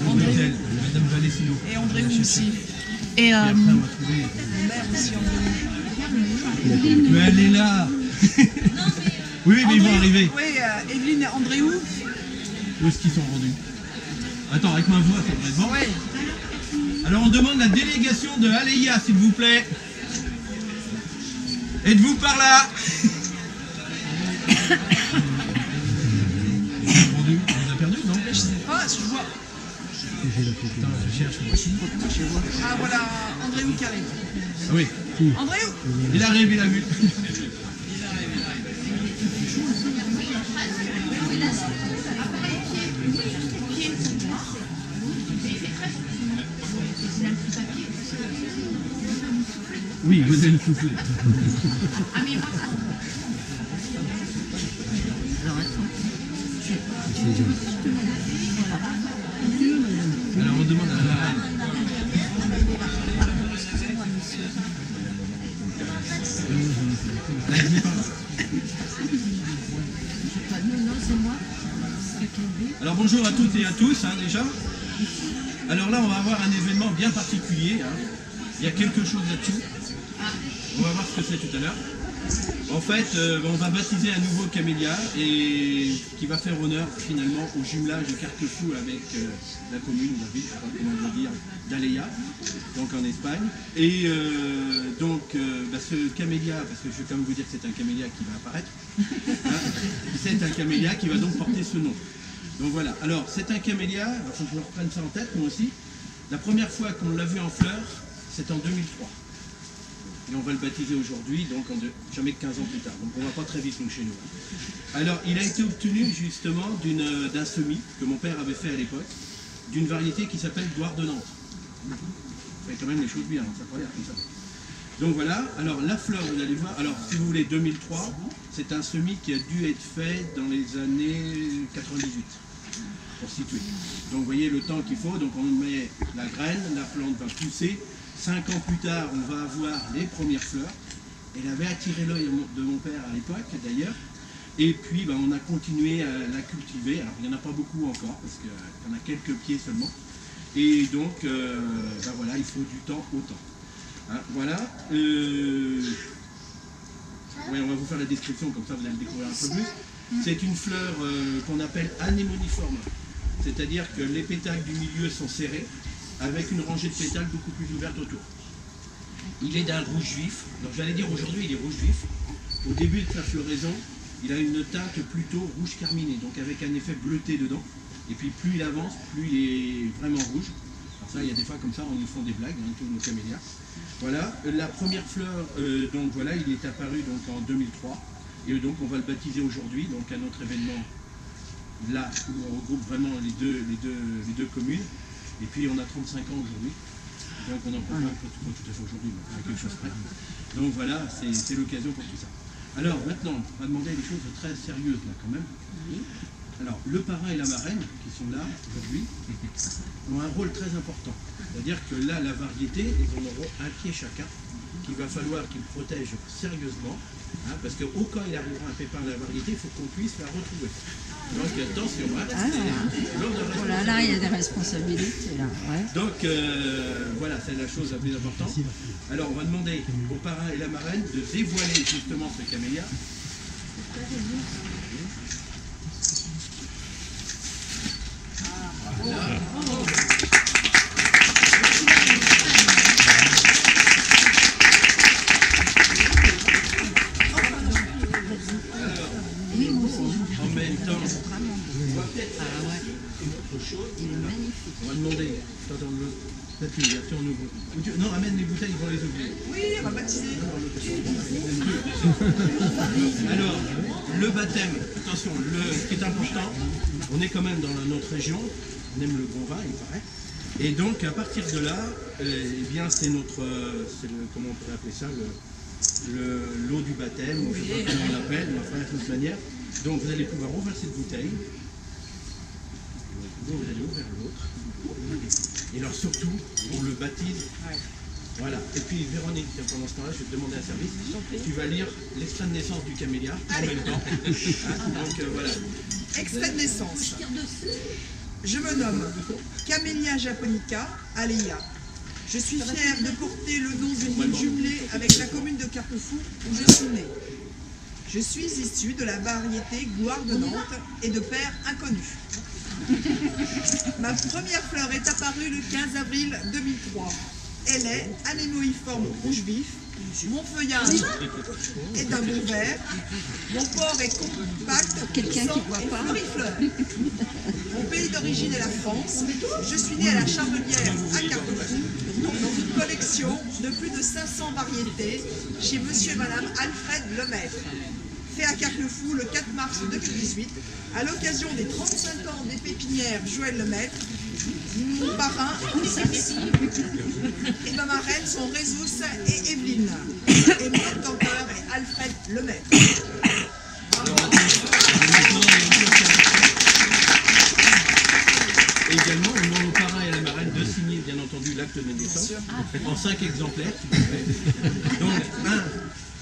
André. Madame Valessino. Et Andréou aussi. Et après, on va trouver... Le maire aussi, Andréou. Mais elle est là. Oui, mais ils vont arriver. Oui, Evelyne et Andréou. Où est-ce qu'ils sont rendus? Attends, avec ma voix, ça devrait être bon. Oui. Alors, on demande la délégation de Aleia, s'il vous plaît. Êtes-vous par là? Ils sont rendus. On les a perdus, non? Je sais pas, je vois. Attends, je cherche moi aussi. Ah voilà, Andréou qui arrive. Ah oui. Andréou. Il arrive, il a vu. Oui, vous allez le souffler. Alors on demande à la reine. Alors bonjour à toutes et à tous déjà. Alors là on va avoir un événement bien particulier. Il y a quelque chose là-dessous. On va voir ce que c'est tout à l'heure. En fait, on va baptiser un nouveau camélia et qui va faire honneur finalement au jumelage de Carquefou avec la commune ou la ville, je ne sais pas comment on veut dire, d'Aleia, donc en Espagne. Et ce camélia, parce que je vais quand même vous dire que c'est un camélia qui va apparaître, c'est un camélia qui va donc porter ce nom. Donc voilà, alors c'est un camélia, il faut que je reprenne ça en tête moi aussi. La première fois qu'on l'a vu en fleurs, c'est en 2003. Et on va le baptiser aujourd'hui, donc jamais que 15 ans plus tard. Donc on va pas très vite nous chez nous. Alors il a été obtenu justement d'un semis que mon père avait fait à l'époque, d'une variété qui s'appelle Gloire de Nantes. Vous faites quand même les choses bien, ça n'a pas l'air comme ça. Donc voilà, alors la fleur, vous allez voir, alors si vous voulez 2003, c'est un semis qui a dû être fait dans les années 98, pour situer. Donc vous voyez le temps qu'il faut, donc on met la graine, la plante va pousser. 5 ans plus tard, on va avoir les premières fleurs. Elle avait attiré l'œil de mon père à l'époque, d'ailleurs. Et puis, on a continué à la cultiver. Alors, il n'y en a pas beaucoup encore, parce qu'il y en a quelques pieds seulement. Et donc, voilà, il faut du temps au temps. Hein, voilà. Ouais, on va vous faire la description, comme ça vous allez le découvrir un peu plus. C'est une fleur qu'on appelle anémoniforme. C'est-à-dire que les pétales du milieu sont serrés, avec une rangée de pétales beaucoup plus ouverte autour. Il est d'un rouge vif, donc j'allais dire aujourd'hui il est rouge vif. Au début de sa floraison, il a une teinte plutôt rouge carminé, donc avec un effet bleuté dedans. Et puis plus il avance, plus il est vraiment rouge. Alors ça, il y a des fois comme ça, on nous font des blagues, tous nos camélias. Voilà, la première fleur, donc voilà, il est apparu donc en 2003. Et donc on va le baptiser aujourd'hui, donc à notre événement là, où on regroupe vraiment les deux communes. Et puis on a 35 ans aujourd'hui, donc on en prend pas tout à fait aujourd'hui, mais à quelque chose près. Donc voilà, c'est l'occasion pour tout ça. Alors maintenant, on va demander des choses très sérieuses là quand même. Alors le parrain et la marraine, qui sont là aujourd'hui, ont un rôle très important. C'est-à-dire que là, la variété, ils en auront un pied chacun, qu'il va falloir qu'ils protègent sérieusement, parce qu'au cas où il arrivera un pépin à la variété, il faut qu'on puisse la retrouver. Donc attention, là il y a des responsabilités là. Ouais. Donc voilà, c'est la chose la plus importante. Alors on va demander au parrain et la marraine de dévoiler justement ce camélia. Voilà. En même temps, on va peut-être faire une autre chose. On va demander, peut-être une version nouveau. Non, amène les bouteilles, ils vont les ouvrir. Oui, on va baptiser. Alors, le baptême, attention, ce qui est important, on est quand même dans notre région, on aime le bon vin, il paraît. Et donc, à partir de là, eh bien, c'est comment on pourrait appeler ça, l'eau du baptême, ou je ne sais pas comment on l'appelle, on va faire de toute manière. Donc vous allez pouvoir ouvrir cette bouteille, vous allez ouvrir l'autre, et alors surtout, on le baptise. Voilà, et puis Véronique, pendant ce temps-là, je vais te demander un service, tu vas lire l'extrait de naissance du camélia en même temps. Donc voilà. Extrait de naissance. Je me nomme Camellia japonica Aleia. Je suis fière de porter le nom d'une ville jumelée avec la commune de Carquefou où je suis née. Je suis issue de la variété Gloire de Nantes et de père inconnu. Ma première fleur est apparue le 15 avril 2003. Elle est anémoïforme rouge vif. Mon feuillage est d'un bon vert. Mon port est compact, Quelqu'un qui puissant voit et pas. florifleur. Mon pays d'origine est la France. Je suis née à la Charbonnière à Carquefou, dans une collection de plus de 500 variétés chez monsieur et madame Alfred Lemaître. Fait à Carquefou le 4 mars 2018, à l'occasion des 35 ans des pépinières Joël Lemaître. Mon parrain et ma marraine sont Résus et Evelyne. Et mon obtenteur est Alfred Lemaître. Également, on demande au parrain et à la marraine de signer, bien entendu, l'acte de naissance en 5 exemplaires, s'il vous plaît. Donc,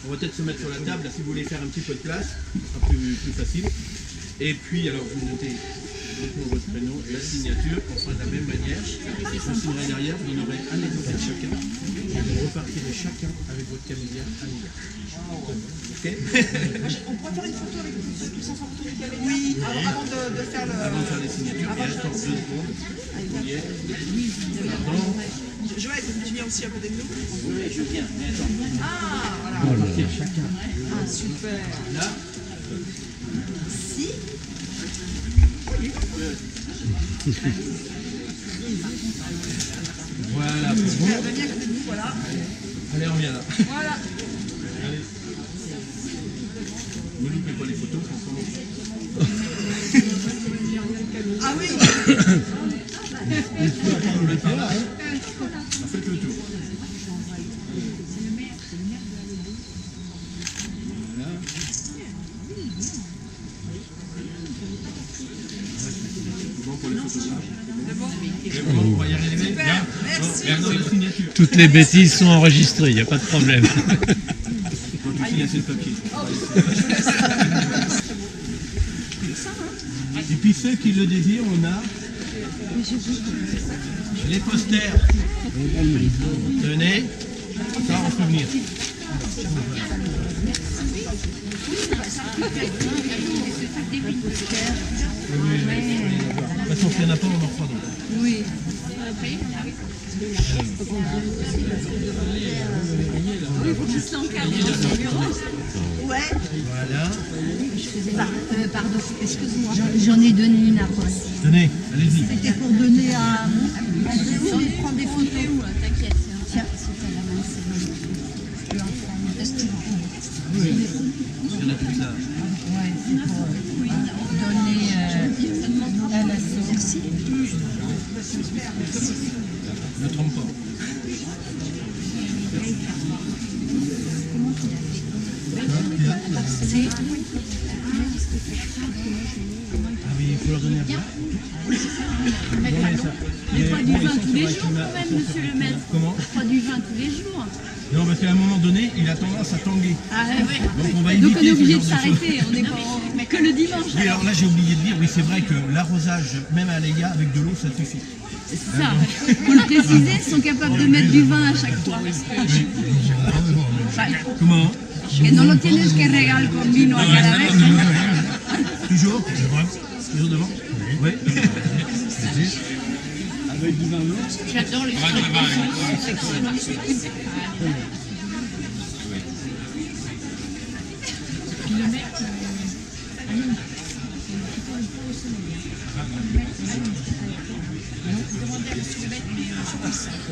on va peut-être se mettre sur la table, là, si vous voulez faire un petit peu de place, ce sera plus facile. Et puis, alors, vous notez votre prénom, la signature, on fera de la même manière. Vous signerez derrière, vous en aurez un exemplaire chacun. Et vous repartirez chacun avec votre camélia à l'hiver. Ok? On pourrait faire une photo avec tous ensemble autour du camélia. Oui, avant de faire le... Avant de faire les signatures, il reste 2 secondes. Vous y êtes. Pardon. Joël, tu viens aussi à côté de nous? Oui, je viens. Mais attends. Ah, voilà. On va repartir chacun. Ah, super. Là. Si. Voilà, c'est bon. Super, viens à côté de nous, voilà. Allez, on revient là. Voilà. Allez. Ne loupez pas les photos, c'est ensemble. Ah oui. Vous êtes par là, hein? Faites le tour. Voilà. C'est bon pour les photographes. C'est bon. C'est bon, on va y arriver. Super, Bien. merci. Et alors, la signature. Toutes les bêtises sont enregistrées, il n'y a pas de problème. Quand tu signes, c'est le papier. Et puis ceux qui le désirent, on a les posters. Tenez, ça en souvenir. Oui, de toute façon, s'il n'y en a pas, on en refera d'autres. Oui. Ouais. Voilà. Pardon, excuse-moi. J'en ai donné une à Paul. Tenez, allez-y. C'était pour donner à Andréou et prendre des photos. T'inquiète. Tiens, c'est à la main, c'est bon. Est-ce que tu Oui. Il y en a plus là. Ouais, c'est pour donner à la sauce. Merci. Ne trompe pas. C'est Ah oui, il faut leur donner à boire. Mais pas du vin tous les jours quand même, monsieur le maître. Comment? Pas du vin tous les jours. Non, parce qu'à un moment donné, il a tendance à tanguer. Ah ouais. Donc on va Donc on éviter est ce obligé genre de de choses. s'arrêter, on n'est pas mais que le dimanche. Oui, alors là j'ai oublié de dire, oui c'est vrai que l'arrosage, même à Léa, avec de l'eau, ça suffit. C'est ça. Pour le préciser, ils sont capables de mettre du vin à chaque fois. Comment? Que no lo tienes que regar con vino a cada vez. Toujours? Toujours devant? Oui. Avec du vin blanc? J'adore les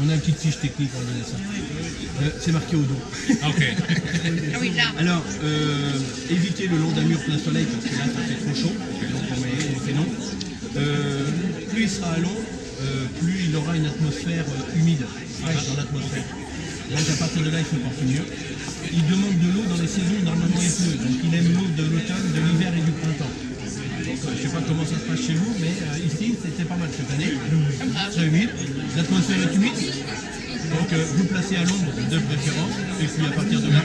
On a une petite fiche technique en donnant ça. C'est marqué au dos. Ok. Alors, évitez le long d'un mur plein soleil parce que là ça fait trop chaud, donc on fait non. Plus il sera long, plus il aura une atmosphère humide, fraîche dans l'atmosphère. Donc à partir de là il se porte mieux. Il demande de l'eau dans les saisons où normalement il pleut, donc il aime l'eau de l'automne, de l'hiver et du printemps. Donc, je ne sais pas comment ça se passe chez vous, mais ici c'était pas mal cette année, très humide, l'atmosphère est humide. Donc vous placez à l'ombre de préférence, et puis à partir de là,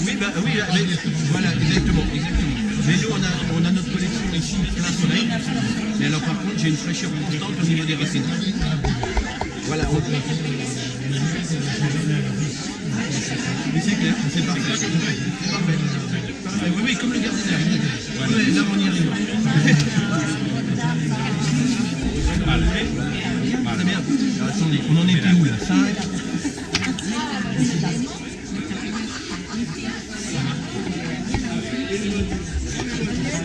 oui, bah, oui, voilà, exactement. Mais nous, on a notre collection ici plein soleil. Mais alors par contre, j'ai une fraîcheur constante au niveau des racines. Voilà. Mais c'est clair, c'est parfait. C'est parfait. Oui, comme le gardien. Ouais, là, on y arrive. Très bien. Alors, attendez, on en était